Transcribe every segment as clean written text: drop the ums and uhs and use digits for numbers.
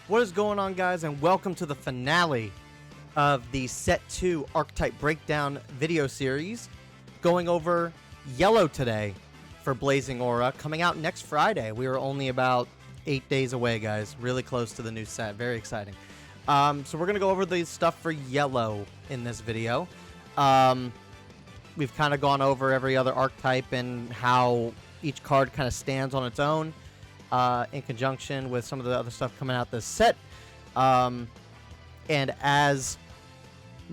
What is going on, guys, and welcome to the finale of the Set 2 Archetype Breakdown video series. Going over Yellow today for Blazing Aura, coming out next Friday. We are only about 8 days away, guys. Really close to the new set. Very exciting. So we're going to go over the stuff for Yellow in this video. We've kind of gone over every other archetype and how each card kind of stands on its own. In conjunction with some of the other stuff coming out this set. And as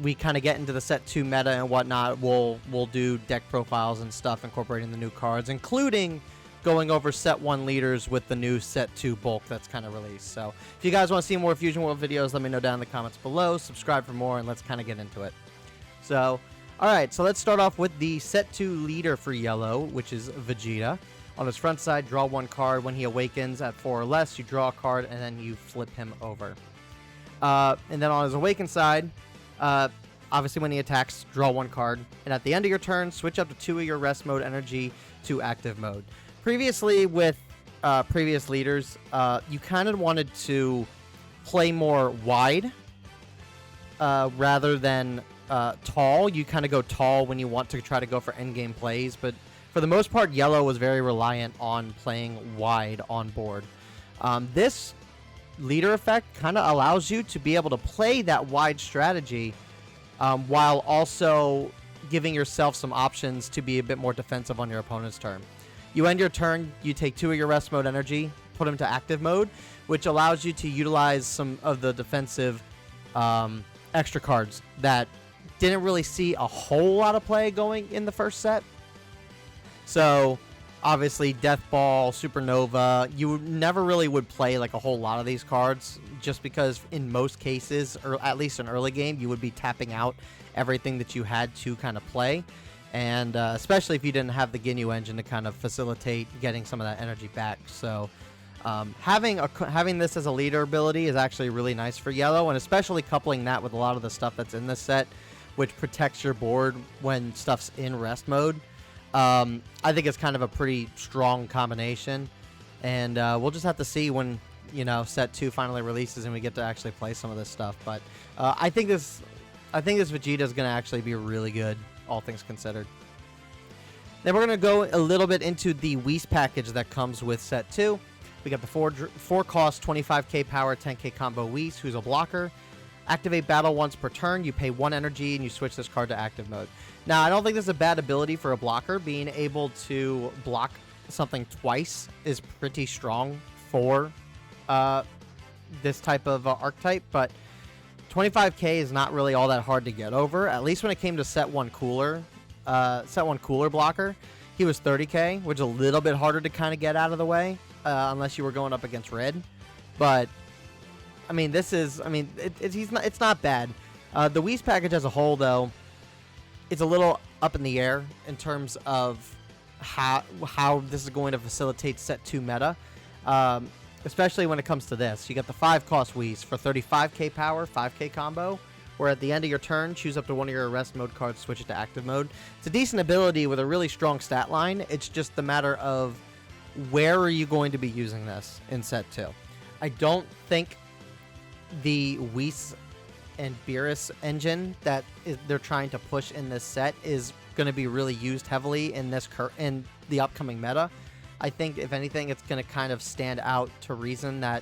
we kind of get into the set 2 meta and whatnot, we'll do deck profiles and stuff incorporating the new cards, including going over set 1 leaders with the new set 2 bulk that's kind of released. So if you guys want to see more Fusion World videos, let me know down in the comments below. Subscribe for more, and let's kind of get into it. So, alright, so let's start off with the set 2 leader for Yellow, which is Vegeta. On his front side, draw 1 card. When he awakens at 4 or less, you draw a card, and then you flip him over. And then on his awakened side, obviously when he attacks, draw 1 card. And at the end of your turn, switch up to 2 of your rest mode energy to active mode. Previously, with previous leaders, you kind of wanted to play more wide rather than tall. You kind of go tall when you want to try to go for endgame plays, but for the most part, Yellow was very reliant on playing wide on board. This leader effect kind of allows you to be able to play that wide strategy while also giving yourself some options to be a bit more defensive on your opponent's turn. You end your turn, you take 2 of your rest mode energy, put them to active mode, which allows you to utilize some of the defensive extra cards that didn't really see a whole lot of play going in the first set. So, obviously, Death Ball, Supernova, you never really would play like a whole lot of these cards just because in most cases, or at least in early game, you would be tapping out everything that you had to kind of play. And especially if you didn't have the Ginyu engine to kind of facilitate getting some of that energy back. So, having this as a leader ability is actually really nice for Yellow, and especially coupling that with a lot of the stuff that's in this set, which protects your board when stuff's in rest mode. I think it's kind of a pretty strong combination, and we'll just have to see when, set 2 finally releases and we get to actually play some of this stuff. But I think this Vegeta is going to actually be really good, all things considered. Then we're going to go a little bit into the Whis package that comes with set 2. We got the 4 cost, 25k power, 10k combo Whis, who's a blocker. Activate battle once per turn. You pay 1 energy and you switch this card to active mode. Now, I don't think this is a bad ability for a blocker. Being able to block something twice is pretty strong for this type of archetype, but 25k is not really all that hard to get over. At least when it came to set 1 cooler blocker, he was 30k, which is a little bit harder to kind of get out of the way unless you were going up against red. But I mean, it's not bad. The Whis package as a whole, though, it's a little up in the air in terms of how this is going to facilitate set 2 meta, especially when it comes to this. You got the 5 cost Whis for 35k power, 5k combo, where at the end of your turn, choose up to 1 of your arrest mode cards, switch it to active mode. It's a decent ability with a really strong stat line. It's just the matter of where are you going to be using this in set 2. I don't think the Whis and Beerus engine that they're trying to push in this set is going to be really used heavily in in the upcoming meta. I think, if anything, it's going to kind of stand out to reason that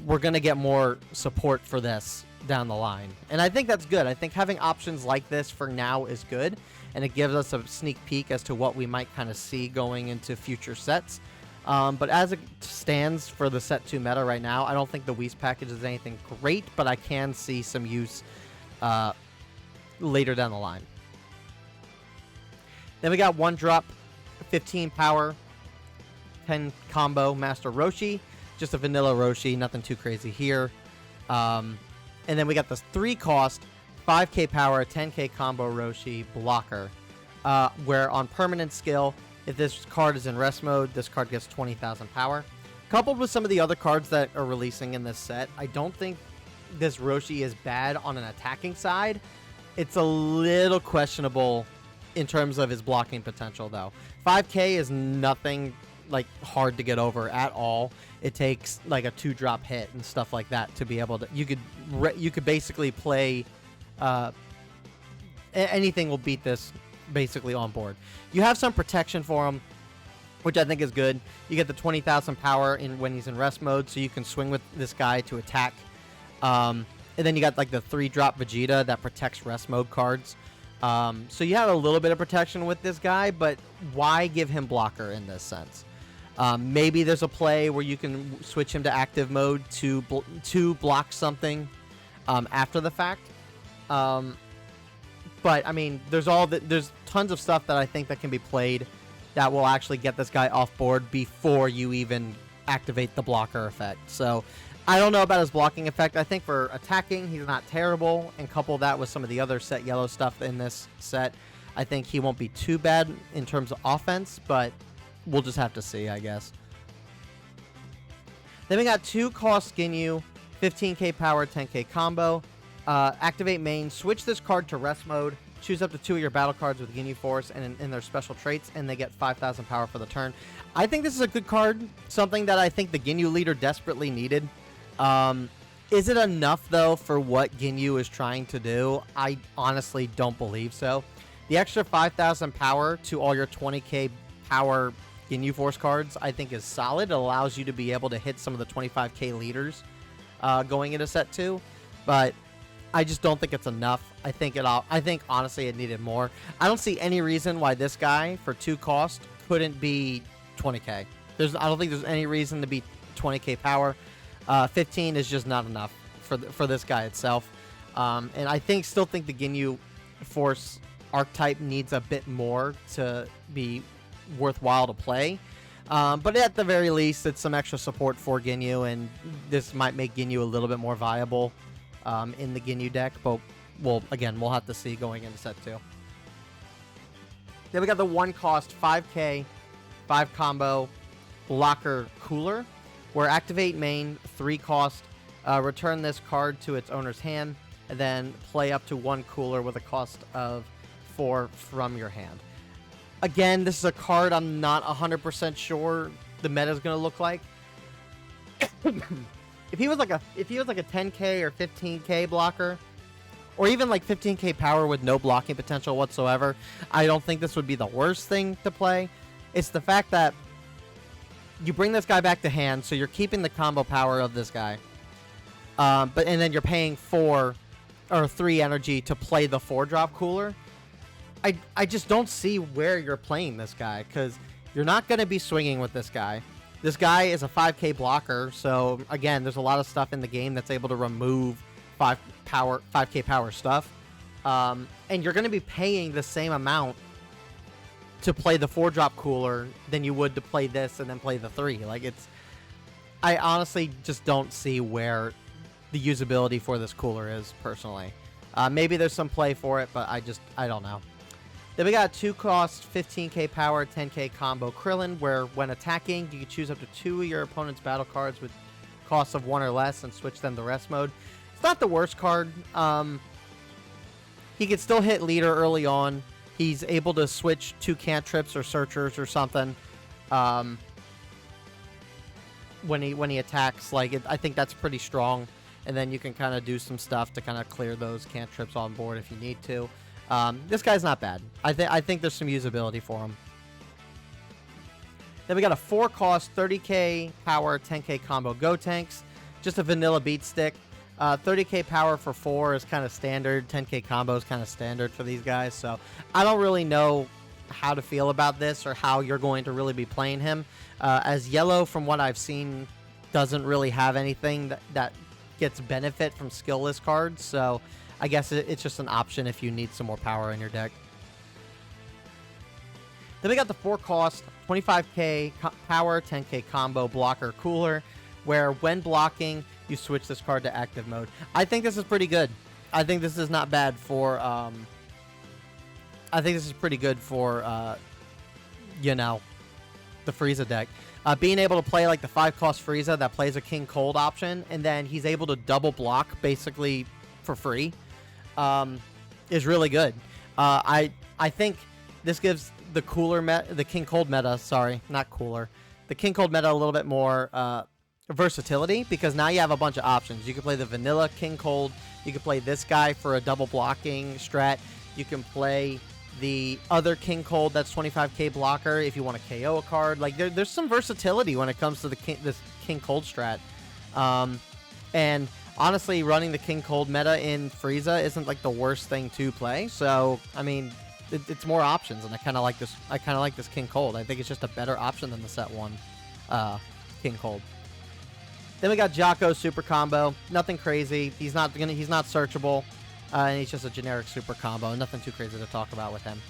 we're going to get more support for this down the line. And I think that's good. I think having options like this for now is good, and it gives us a sneak peek as to what we might kind of see going into future sets. But as it stands for the set 2 meta right now, I don't think the Whis package is anything great, but I can see some use later down the line. Then we got 1 drop, 15 power, 10 combo Master Roshi. Just a vanilla Roshi, nothing too crazy here. And then we got this 3 cost, 5k power, 10k combo Roshi blocker, where on permanent skill, if this card is in rest mode, this card gets 20,000 power. Coupled with some of the other cards that are releasing in this set, I don't think this Roshi is bad on an attacking side. It's a little questionable in terms of his blocking potential, though. 5k is nothing like hard to get over at all. It takes like a 2-drop hit and stuff like that to be able to. You could basically play. Anything will beat this basically on board. You have some protection for him, which I think is good. You get the 20,000 power when he's in rest mode, so you can swing with this guy to attack. And then you got like the 3-drop Vegeta that protects rest mode cards. So you have a little bit of protection with this guy, but why give him blocker in this sense? Maybe there's a play where you can switch him to active mode to block something after the fact. But I mean, there's tons of stuff that I think that can be played that will actually get this guy off board before you even activate the blocker effect. So I don't know about his blocking effect. I think for attacking, he's not terrible. And couple that with some of the other set yellow stuff in this set, I think he won't be too bad in terms of offense, but we'll just have to see, I guess. Then we got 2-cost Ginyu, 15k power, 10k combo. Activate main, switch this card to rest mode, choose up to 2 of your battle cards with Ginyu Force and in their special traits, and they get 5,000 power for the turn. I think this is a good card, something that I think the Ginyu leader desperately needed. Is it enough, though, for what Ginyu is trying to do? I honestly don't believe so. The extra 5,000 power to all your 20k power Ginyu Force cards, I think, is solid. It allows you to be able to hit some of the 25k leaders going into set 2, but I just don't think it's enough. I think honestly it needed more. I don't see any reason why this guy for 2 cost couldn't be 20k. I don't think there's any reason to be 20k power. 15 is just not enough for this guy itself. And I still think the Ginyu Force archetype needs a bit more to be worthwhile to play. But at the very least, it's some extra support for Ginyu, and this might make Ginyu a little bit more viable in the Ginyu deck, but we'll have to see going into set 2. Then we got the 1-cost 5k, 5 combo blocker Cooler, where activate main, 3-cost, return this card to its owner's hand, and then play up to 1 Cooler with a cost of 4 from your hand. Again, this is a card I'm not 100% sure the meta is going to look like. If he was like a 10k or 15k blocker, or even like 15k power with no blocking potential whatsoever, I don't think this would be the worst thing to play. It's the fact that you bring this guy back to hand, so you're keeping the combo power of this guy, and then you're paying 4 or 3 energy to play the 4-drop Cooler. I just don't see where you're playing this guy, because you're not going to be swinging with this guy. This guy is a 5k blocker, so again, there's a lot of stuff in the game that's able to remove 5k power stuff. And you're going to be paying the same amount to play the 4-drop Cooler than you would to play this and then play the 3. I honestly just don't see where the usability for this Cooler is, personally. Maybe there's some play for it, but I don't know. Then we got a 2-cost 15k power, 10k combo Krillin, where when attacking, you can choose up to 2 of your opponent's battle cards with costs of 1 or less and switch them to rest mode. It's not the worst card. He can still hit leader early on. He's able to switch 2 cantrips or searchers or something when he attacks. I think that's pretty strong. And then you can kind of do some stuff to kind of clear those cantrips on board if you need to. This guy's not bad. I think there's some usability for him. Then we got a 4-cost 30k power 10k combo Gotenks, just a vanilla beat stick. 30k power for 4 is kind of standard. 10k combo is kind of standard for these guys. So I don't really know how to feel about this or how you're going to really be playing him. As yellow, from what I've seen, doesn't really have anything that gets benefit from skillless cards. So I guess it's just an option if you need some more power in your deck. Then we got the 4-cost 25k power 10k combo blocker Cooler, where when blocking you switch this card to active mode. I think this is pretty good. I think this is not bad for I think this is pretty good for the Frieza deck. Being able to play like the 5-cost Frieza that plays a King Cold option, and then he's able to double block basically for free, is really good. I think this gives the King Cold meta, sorry, not Cooler, the King Cold meta a little bit more versatility, because now you have a bunch of options. You can play the vanilla King Cold. You can play this guy for a double blocking strat. You can play the other King Cold that's 25k blocker if you want to KO a card. Like there's some versatility when it comes to this King Cold strat. And honestly, running the King Cold meta in Frieza isn't like the worst thing to play. So I mean, it's more options, and I kind of like this. I kind of like this King Cold. I think it's just a better option than the set 1 King Cold. Then we got Jocko super combo. Nothing crazy. He's not searchable, and he's just a generic super combo. Nothing too crazy to talk about with him.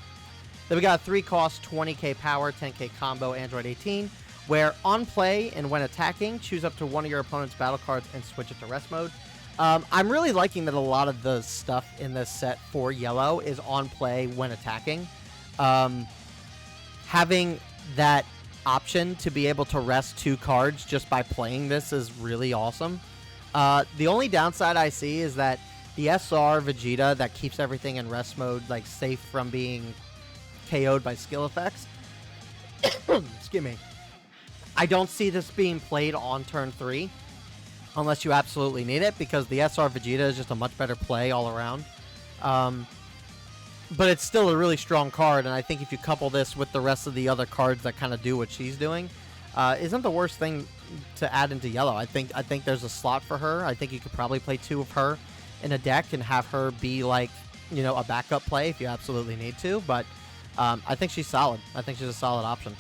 Then we got 3 cost, 20k power, 10k combo, Android 18, where on play and when attacking, choose up to one of your opponent's battle cards and switch it to rest mode. I'm really liking that a lot of the stuff in this set for yellow is on play when attacking. Having that option to be able to rest 2 cards just by playing this is really awesome. The only downside I see is that the SR Vegeta that keeps everything in rest mode, like safe from being KO'd by skill effects. Excuse me. I don't see this being played on turn 3 unless you absolutely need it, because the SR Vegeta is just a much better play all around. But it's still a really strong card, and I think if you couple this with the rest of the other cards that kind of do what she's doing, isn't the worst thing to add into yellow. I think there's a slot for her. I think you could probably play 2 of her in a deck and have her be like, you know, a backup play if you absolutely need to. But I think she's solid. I think she's a solid option.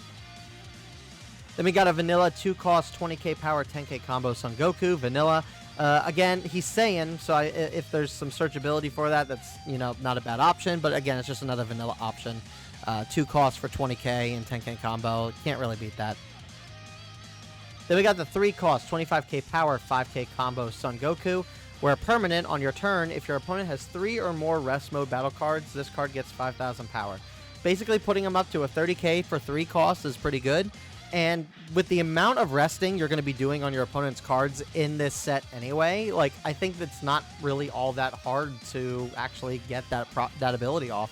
Then we got a vanilla 2 cost, 20k power, 10k combo Son Goku. Vanilla. Again, he's Saiyan, so if there's some searchability for that, that's, you know, not a bad option. But again, it's just another vanilla option. 2 costs for 20k and 10k combo. Can't really beat that. Then we got the 3 cost, 25k power, 5k combo Son Goku, where permanent on your turn, if your opponent has 3 or more rest mode battle cards, this card gets 5,000 power. Basically, putting him up to a 30k for 3 costs is pretty good. And with the amount of resting you're going to be doing on your opponent's cards in this set anyway, like, I think that's not really all that hard to actually get that ability off.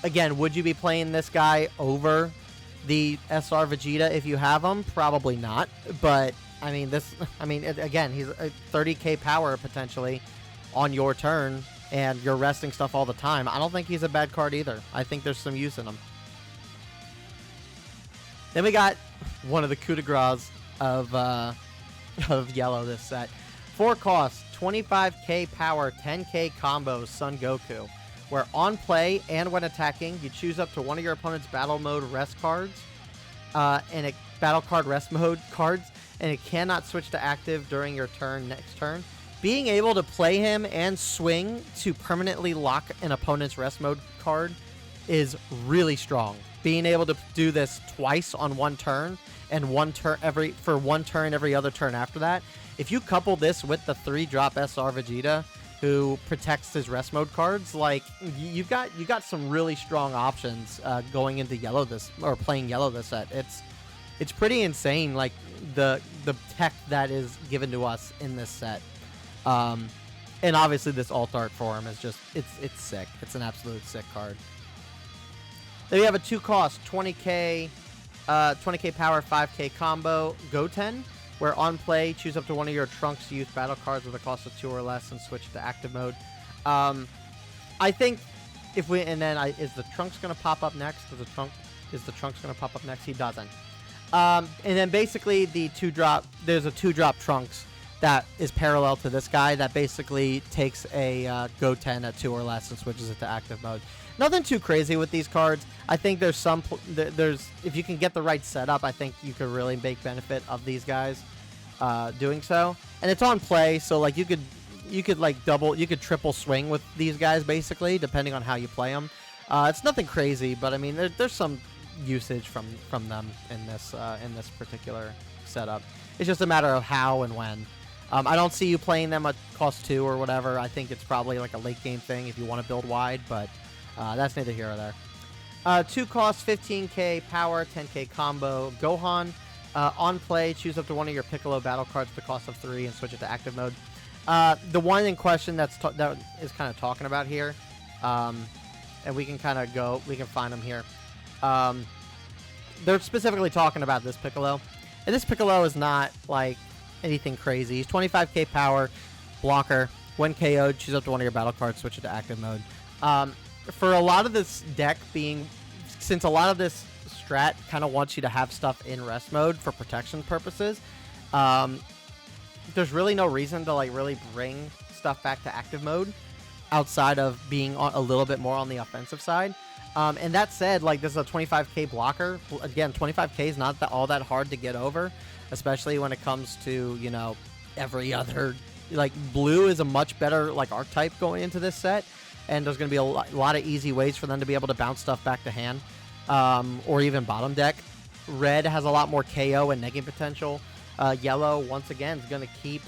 Again, would you be playing this guy over the SR Vegeta if you have him? Probably not. But I mean, again, he's a 30k power potentially on your turn, and you're resting stuff all the time. I don't think he's a bad card either. I think there's some use in him. Then we got one of the coup de grace of yellow this set. 4 costs, 25k power, 10k combos, Son Goku, where on play and when attacking, you choose up to one of your opponent's battle mode rest cards, and a battle card rest mode cards, and it cannot switch to active during your turn next turn. Being able to play him and swing to permanently lock an opponent's rest mode card is really strong. Being able to do this twice on one turn, and for one turn every other turn after that. If you couple this with the 3-drop SR Vegeta, who protects his rest mode cards, like, you got some really strong options going into yellow playing yellow this set. It's pretty insane, like the tech that is given to us in this set. And obviously this alt art for him is just it's sick. It's an absolute sick card. Then we have a 2 cost, 20k power, 5k combo, Goten, where on play, choose up to one of your Trunks Youth battle cards with a cost of 2 or less and switch to active mode. I think is the Trunks going to pop up next? Is the Trunks going to pop up next? He doesn't. And then basically there's a 2-drop Trunks that is parallel to this guy that basically takes a Goten at 2 or less and switches it to active mode. Nothing too crazy with these cards. I think there's if you can get the right setup, I think you could really make benefit of these guys doing so. And it's on play, so like you could like triple swing with these guys basically, depending on how you play them. It's nothing crazy, but I mean there's some usage from them in this particular setup. It's just a matter of how and when. I don't see you playing them at cost 2 or whatever. I think it's probably like a late game thing if you want to build wide, but that's neither here or there. 2 costs, 15k power, 10k combo, Gohan. On play, choose up to one of your Piccolo battle cards at the cost of 3 and switch it to active mode. The one in question that is kind of talking about here, and we can find him here, they're specifically talking about this Piccolo. And this Piccolo is not, like, anything crazy. He's 25k power, blocker. When KO'd, choose up to one of your battle cards, switch it to active mode. For a lot of this deck being... Since a lot of this strat kind of wants you to have stuff in rest mode for protection purposes, there's really no reason to, like, really bring stuff back to active mode outside of being a little bit more on the offensive side. And that said, like, this is a 25k blocker. Again, 25k is not all that hard to get over, especially when it comes to, you know, every other... Like, blue is a much better, like, archetype going into this set, and there's going to be a lot of easy ways for them to be able to bounce stuff back to hand, or even bottom deck. Red has a lot more KO and negging potential. Yellow, once again, is going to keep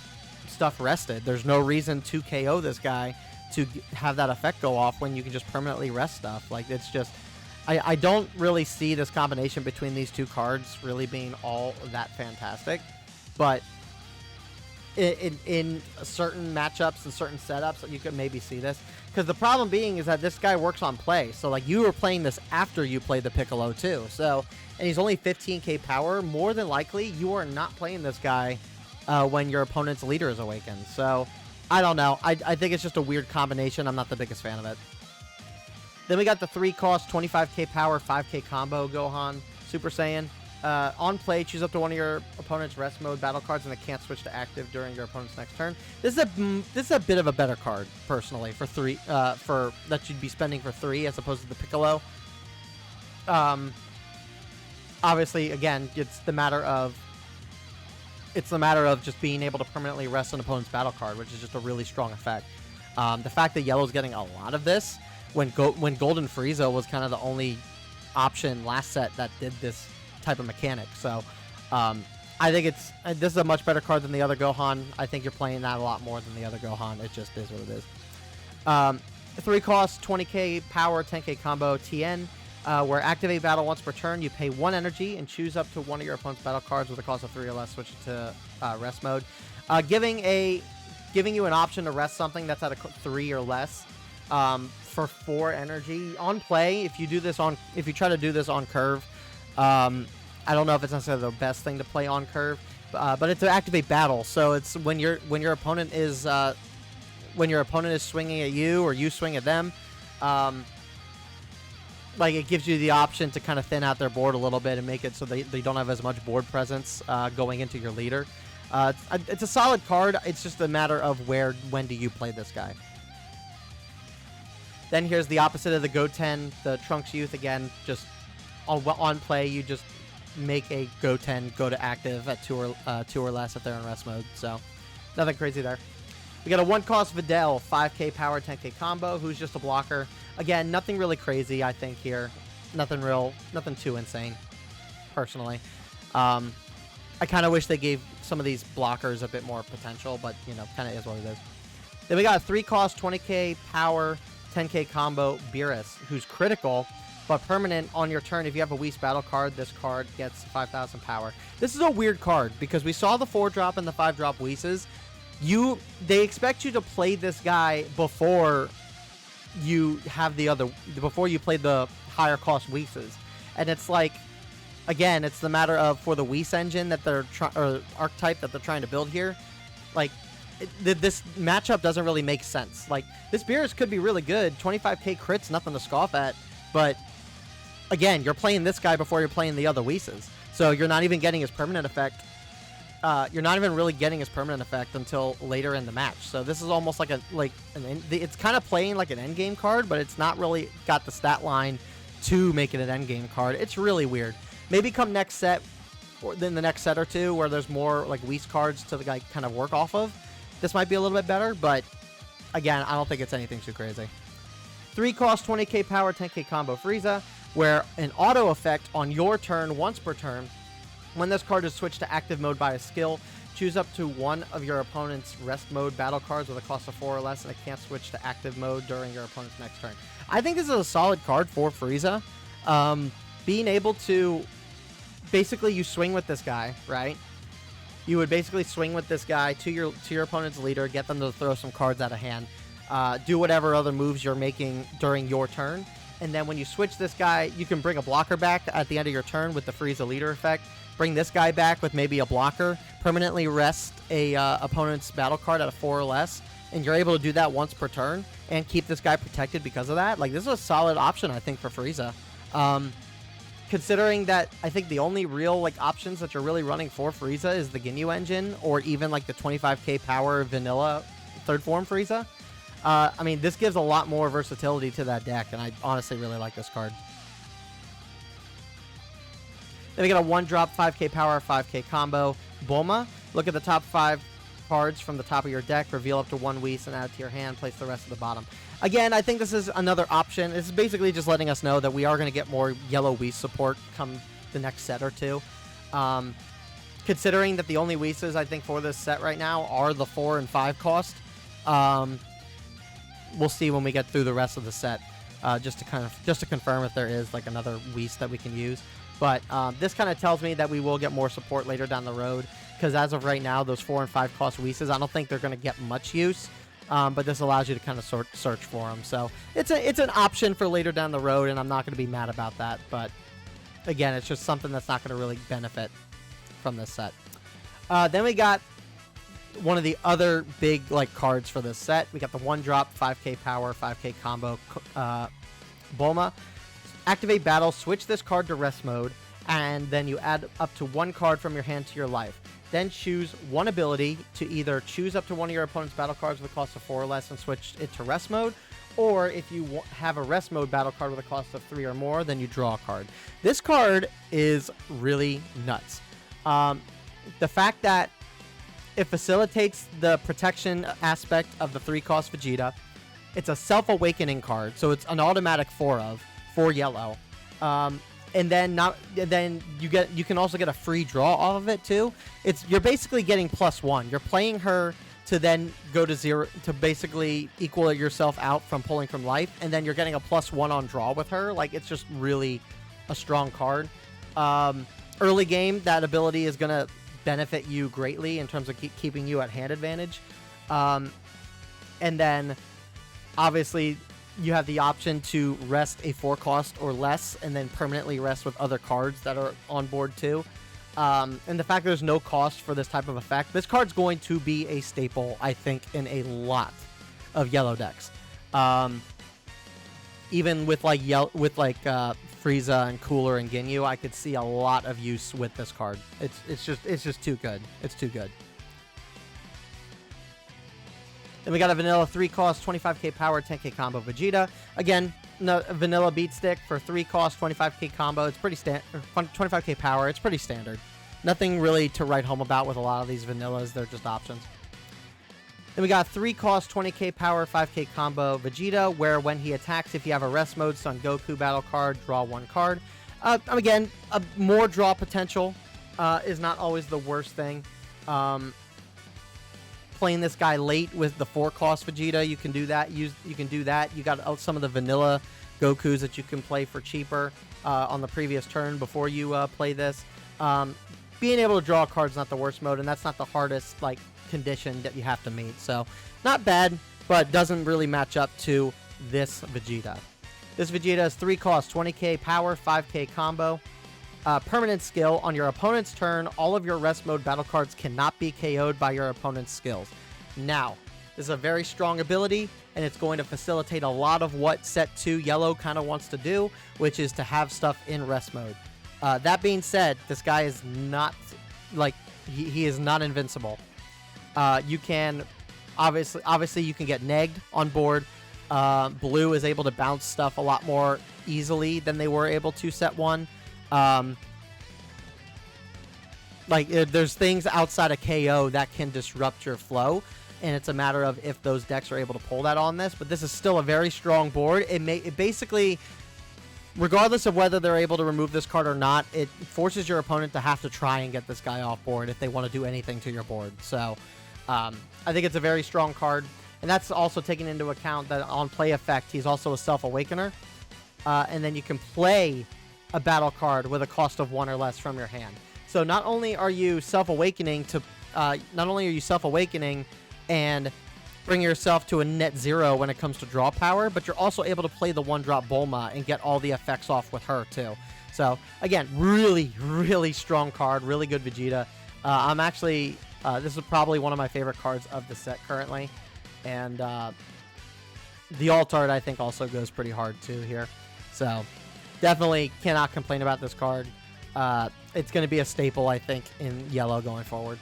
stuff rested. There's no reason to KO this guy to have that effect go off when you can just permanently rest stuff. Like, it's just... I don't really see this combination between these two cards really being all that fantastic, but... In certain matchups and certain setups, you could maybe see this. Because the problem being is that this guy works on play. So, like, you were playing this after you played the Piccolo, too. So, and he's only 15k power. More than likely, you are not playing this guy when your opponent's leader is awakened. So, I don't know. I think it's just a weird combination. I'm not the biggest fan of it. Then we got the 3-cost, 25k power, 5k combo Gohan Super Saiyan. On play, choose up to one of your opponent's rest mode battle cards, and it can't switch to active during your opponent's next turn. This is a bit of a better card, personally, for 3 for that you'd be spending for 3 as opposed to the Piccolo. Obviously, again, it's the matter of just being able to permanently rest an opponent's battle card, which is just a really strong effect. The fact that Yellow's getting a lot of this when Golden Frieza was kind of the only option last set that did this type of mechanic. So I think this is a much better card than the other Gohan. I think you're playing that a lot more than the other Gohan. It just is what it is. 3 cost, 20k power, 10k combo TN, where activate battle once per turn. You pay 1 energy and choose up to one of your opponent's battle cards with a cost of 3 or less. Switch it to rest mode, giving you an option to rest something that's at a 3 or less for 4 energy on play. If you try to do this on curve, I don't know if it's necessarily the best thing to play on curve, but it's to activate battle. So it's when your opponent is swinging at you or you swing at them, like, it gives you the option to kind of thin out their board a little bit and make it so they don't have as much board presence going into your leader. It's a solid card. It's just a matter of when do you play this guy. Then here's the opposite of the Goten, the Trunks Youth. Again, just on play, you just make a Goten go to active at 2 or less if they're in rest mode. So nothing crazy there. We got a 1-cost Videl, 5k power, 10k combo, who's just a blocker. Again, nothing really crazy, I think, here. Nothing too insane, personally. I kind of wish they gave some of these blockers a bit more potential, but, you know, kind of is what it is. Then we got a 3-cost, 20k power, 10k combo Beerus, who's critical, but permanent on your turn. If you have a Whis battle card, this card gets 5,000 power. This is a weird card because we saw the 4-drop and the 5-drop Whis. They expect you to play this guy before you play the higher cost Whis. And it's like, again, it's the matter of, for the Whis engine that or archetype that they're trying to build here, like, this matchup doesn't really make sense. Like, this Beerus could be really good. 25k crits, nothing to scoff at, but again, you're playing this guy before you're playing the other Whis. So you're not even getting his permanent effect. You're not even really getting his permanent effect until later in the match. So this is almost like it's kind of playing like an endgame card, but it's not really got the stat line to make it an endgame card. It's really weird. Maybe come next set, or then the next set or two, where there's more like Whis cards to the guy kind of work off of, this might be a little bit better, but again, I don't think it's anything too crazy. 3-cost, 20k power, 10k combo Frieza, where an auto effect on your turn once per turn. When this card is switched to active mode by a skill, choose up to one of your opponent's rest mode battle cards with a cost of 4 or less, and it can't switch to active mode during your opponent's next turn. I think this is a solid card for Frieza. Being able to, basically, you swing with this guy, right? You would basically swing with this guy to your opponent's leader, get them to throw some cards out of hand, do whatever other moves you're making during your turn, And then when you switch this guy, you can bring a blocker back at the end of your turn with the Frieza leader effect. Bring this guy back with maybe a blocker. Permanently rest a opponent's battle card at a 4 or less. And you're able to do that once per turn and keep this guy protected because of that. Like, this is a solid option, I think, for Frieza. Considering that I think the only real like options that you're really running for Frieza is the Ginyu engine or even like the 25k power vanilla third form Frieza. I mean, this gives a lot more versatility to that deck, and I honestly really like this card. Then we got a 1-drop 5k power 5k combo Bulma. Look at the top 5 cards from the top of your deck, reveal up to 1 Whis and add it to your hand, place the rest at the bottom. Again, I think this is another option. This is basically just letting us know that we are going to get more yellow Whis support come the next set or two. Considering that the only Whis I think for this set right now are the 4 and 5 cost. We'll see when we get through the rest of the set, just to confirm if there is like another Whis that we can use. But this kind of tells me that we will get more support later down the road, because as of right now, those 4 and 5 cost Whis, I don't think they're going to get much use. But this allows you to kind of search for them. So it's an option for later down the road, and I'm not going to be mad about that. But again, it's just something that's not going to really benefit from this set. Then we got one of the other big like cards for this set. We got the 1-drop 5k power 5k combo Bulma. Activate battle, switch this card to rest mode, and then you add up to 1 card from your hand to your life. Then choose one ability to either choose up to one of your opponent's battle cards with a cost of 4 or less and switch it to rest mode, or if you have a rest mode battle card with a cost of 3 or more, then you draw a card. This card is really nuts. The fact that it facilitates the protection aspect of the 3-cost Vegeta. It's a self-awakening card, so it's an automatic 4 yellow. And then you can also get a free draw off of it too. You're basically getting +1. You're playing her to then go to 0 to basically equal yourself out from pulling from life, and then you're getting a +1 on draw with her. Like, it's just really a strong card. Early game, that ability is gonna benefit you greatly in terms of keeping you at hand advantage. And then obviously you have the option to rest a 4 cost or less and then permanently rest with other cards that are on board too. And the fact there's no cost for this type of effect, this card's going to be a staple, I think, in a lot of yellow decks. Even with Frieza and Cooler and Ginyu, I could see a lot of use with this card. It's just too good. It's too good. Then we got a vanilla 3-cost 25k power 10k combo Vegeta. Again, no, vanilla beat stick for 3-cost 25k combo. It's pretty 25k power. It's pretty standard. Nothing really to write home about with a lot of these vanillas. They're just options. Then we got 3-cost 20k power 5k combo Vegeta, where when he attacks, if you have a rest mode Son Goku battle card, draw 1 card. Again, more draw potential is not always the worst thing. Playing this guy late with the 4-cost Vegeta, you can do that. You can do that. You got some of the vanilla Gokus that you can play for cheaper on the previous turn before you play this. Being able to draw a card is not the worst mode, and that's not the hardest like condition that you have to meet. So not bad, but doesn't really match up to this Vegeta. This Vegeta is 3-cost 20k power 5k combo. Permanent skill. On your opponent's turn, all of your rest mode battle cards cannot be KO'd by your opponent's skills. Now, this is a very strong ability, and it's going to facilitate a lot of what Set 2 Yellow kind of wants to do, which is to have stuff in rest mode. That being said, this guy is not, like, he is not invincible. You can, obviously you can get negged on board. Blue is able to bounce stuff a lot more easily than they were able to Set 1. There's things outside of KO that can disrupt your flow, and it's a matter of if those decks are able to pull that on this. But this is still a very strong board. It basically, regardless of whether they're able to remove this card or not, it forces your opponent to have to try and get this guy off board if they want to do anything to your board. So I think it's a very strong card, and that's also taking into account that on play effect, he's also a self-awakener, and then you can play a battle card with a cost of 1 or less from your hand. So not only are you self-awakening and bring yourself to a net 0 when it comes to draw power, but you're also able to play the 1-drop Bulma and get all the effects off with her too. So again, really, really strong card, really good Vegeta. I'm actually, this is probably one of my favorite cards of the set currently. And the alt art, I think, also goes pretty hard too here. So definitely cannot complain about this card. It's going to be a staple, I think, in yellow going forward.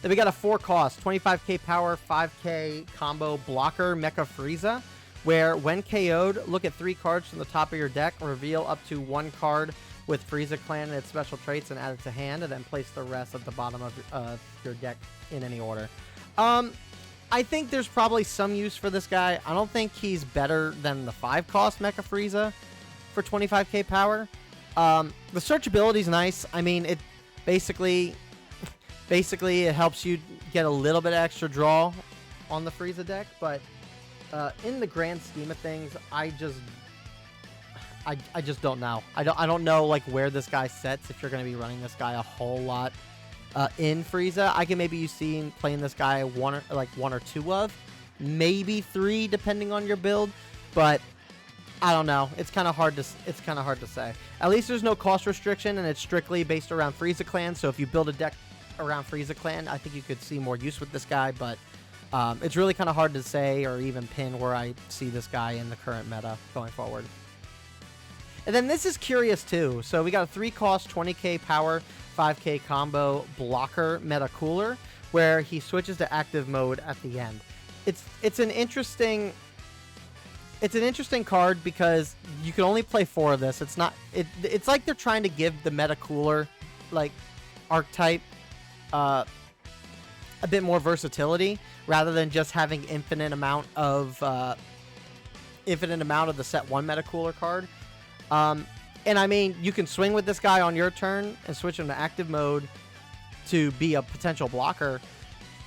Then we got a 4-cost, 25k power, 5k combo blocker Mecha Frieza, where when KO'd, look at 3 cards from the top of your deck, reveal up to 1 card with Frieza Clan and its special traits and add it to hand, and then place the rest at the bottom of your deck in any order. I think there's probably some use for this guy. I don't think he's better than the 5-cost Mecha Frieza for 25k power. The searchability is nice. I mean, it basically it helps you get a little bit of extra draw on the Frieza deck, but in the grand scheme of things, I just don't know. I don't know like where this guy sets if you're going to be running this guy a whole lot in Frieza. I can maybe see playing this guy one or two of, maybe 3 depending on your build, but I don't know. It's kind of hard to say. At least there's no cost restriction, and it's strictly based around Frieza Clan. So if you build a deck around Frieza Clan, I think you could see more use with this guy. But it's really kind of hard to say or even pin where I see this guy in the current meta going forward. And then this is curious too. So we got a 3-cost, 20k power, 5k combo blocker Meta Cooler, where he switches to active mode at the end. It's an interesting card because you can only play 4 of this. It's like they're trying to give the Meta Cooler like archetype a bit more versatility rather than just having infinite amount of the set 1 Meta Cooler card. And I mean, you can swing with this guy on your turn and switch him to active mode to be a potential blocker.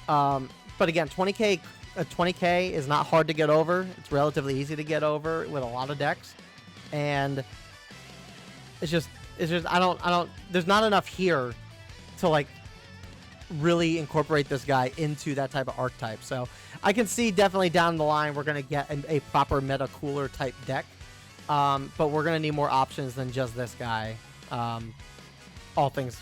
But again, 20k is not hard to get over. It's relatively easy to get over with a lot of decks, and it's just I don't there's not enough here to like really incorporate this guy into that type of archetype. So I can see definitely down the line we're gonna get a proper Meta Cooler type deck, but we're gonna need more options than just this guy. All things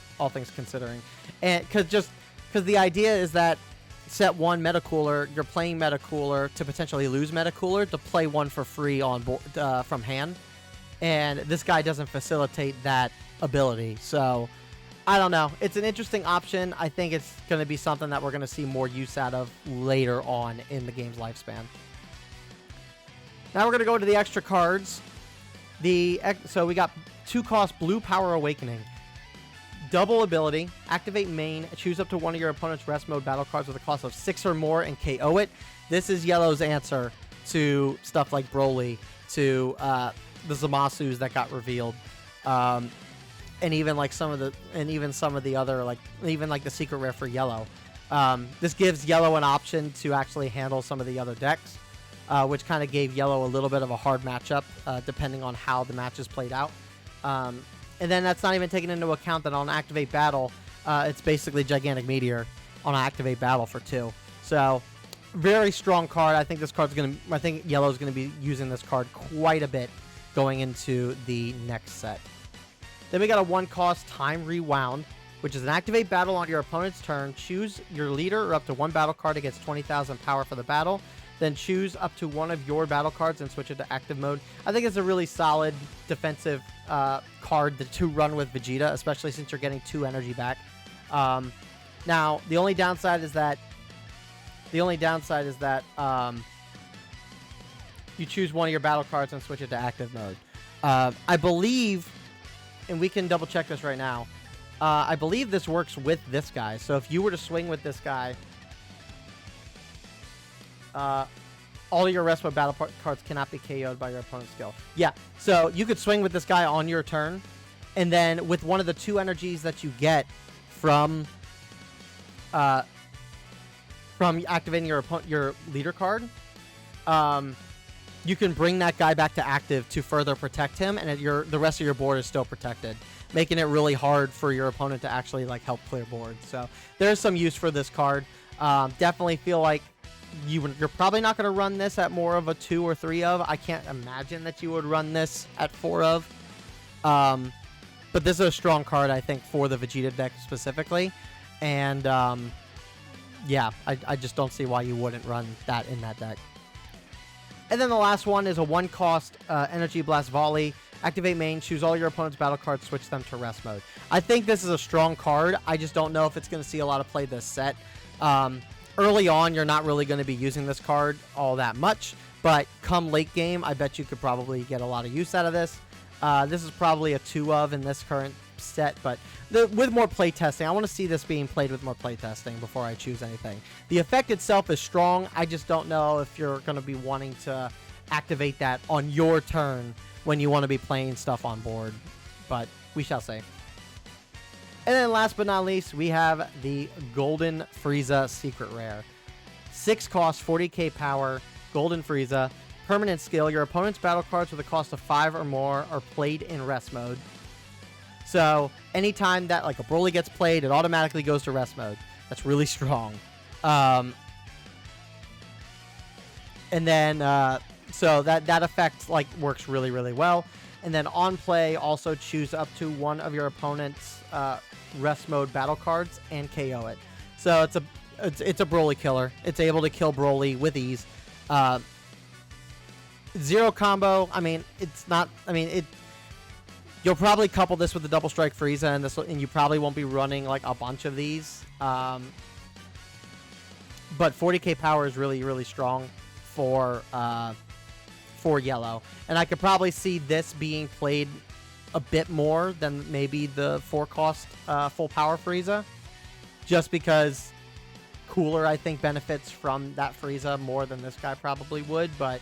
considering, and because the idea is that set 1 Meta Cooler, you're playing Meta Cooler to potentially lose Meta Cooler to play 1 for free on board from hand, and this guy doesn't facilitate that ability. So I don't know. It's an interesting option. I think it's going to be something that we're going to see more use out of later on in the game's lifespan. Now we're going to go to the extra cards. So we got 2-cost Blue Power Awakening. Double ability, activate main, choose up to one of your opponent's rest mode battle cards with a cost of 6 or more and KO it. This is Yellow's answer to stuff like Broly, to the Zamasus that got revealed, and even like some of the other even the secret rare for Yellow. This gives Yellow an option to actually handle some of the other decks, which kind of gave Yellow a little bit of a hard matchup depending on how the matches played out. And then that's not even taking into account that on Activate Battle, it's basically Gigantic Meteor on Activate Battle for 2. So, very strong card. I think Yellow's gonna be using this card quite a bit going into the next set. Then we got a 1-cost Time Rewound, which is an Activate Battle on your opponent's turn. Choose your leader or up to 1 battle card against 20,000 power for the battle. Then choose up to 1 of your battle cards and switch it to active mode. I think it's a really solid defensive card to run with Vegeta, especially since you're getting 2 energy back. Now, the only downside is that you choose 1 of your battle cards and switch it to active mode. I believe, and we can double check this right now, I believe this works with this guy. So if you were to swing with this guy, all your rest mode battle cards cannot be KO'd by your opponent's skill. Yeah, so you could swing with this guy on your turn, and then with one of the 2 energies that you get from activating your leader card, you can bring that guy back to active to further protect him, and the rest of your board is still protected, making it really hard for your opponent to actually help clear board. So there's some use for this card. Definitely feel like you're probably not going to run this at more of a 2 or 3 of. I can't imagine that you would run this at 4 of. But this is a strong card, I think, for the Vegeta deck specifically. And, yeah, I just don't see why you wouldn't run that in that deck. And then the last one is a 1-cost Energy Blast Volley. Activate main, choose all your opponent's battle cards, switch them to rest mode. I think this is a strong card. I just don't know if it's going to see a lot of play this set. Early on, you're not really going to be using this card all that much. But come late game, I bet you could probably get a lot of use out of this. This is probably a 2 of in this current set, but with more playtesting, I want to see this being played with more playtesting before I choose anything. The effect itself is strong. I just don't know if you're going to be wanting to activate that on your turn when you want to be playing stuff on board, but we shall see. And then last but not least, we have the Golden Frieza Secret Rare. 6 cost, 40k power, Golden Frieza. Permanent skill, your opponent's battle cards with a cost of 5 or more are played in rest mode. So anytime that like a Broly gets played, it automatically goes to rest mode. That's really strong. And then so that effect like works really, really well. And then on play, also choose up to one of your opponent's rest mode battle cards and KO it. So it's a Broly killer. It's able to kill Broly with ease. Zero combo. I mean, it's not. I mean, it. You'll probably couple this with the double strike Frieza, and you probably won't be running like a bunch of these. But 40k power is really, really strong for yellow, and I could probably see this being played a bit more than maybe the 4-cost full power Frieza, just because Cooler I think benefits from that Frieza more than this guy probably would, but.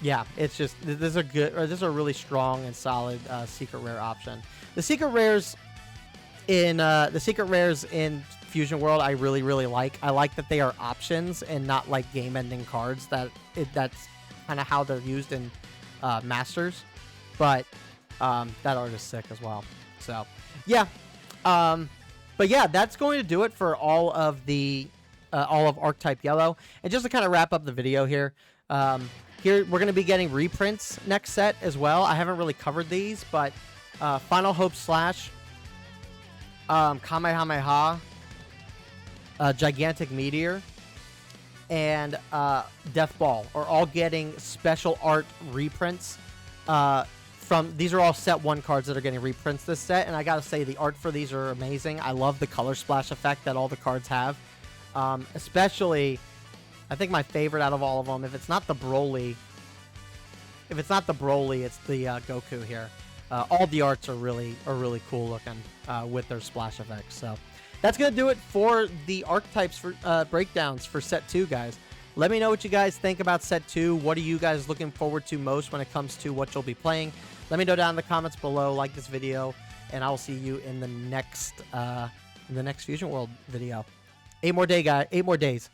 Yeah, it's just this is a really strong and solid secret rare option. The secret rares in Fusion World I really, really like. I like that they are options and not like game-ending cards. That's kind of how they're used in Masters, but that art is sick as well. So yeah, but yeah, that's going to do it for all of Archetype Yellow. And just to kind of wrap up the video here, here we're going to be getting reprints next set as well. I haven't really covered these, but Final Hope Slash, Kamehameha, Gigantic Meteor, and Death Ball are all getting special art reprints. These are all set 1 cards that are getting reprints this set, and I gotta say the art for these are amazing. I love the color splash effect that all the cards have. Especially, I think my favorite out of all of them, if it's not the Broly, it's the Goku here. All the arts are really cool looking with their splash effects. So that's gonna do it for the archetypes for breakdowns for set 2, guys. Let me know what you guys think about set 2. What are you guys looking forward to most when it comes to what you'll be playing? Let me know down in the comments below. Like this video, and I will see you in the next Fusion World video. 8 more days. 8 more days.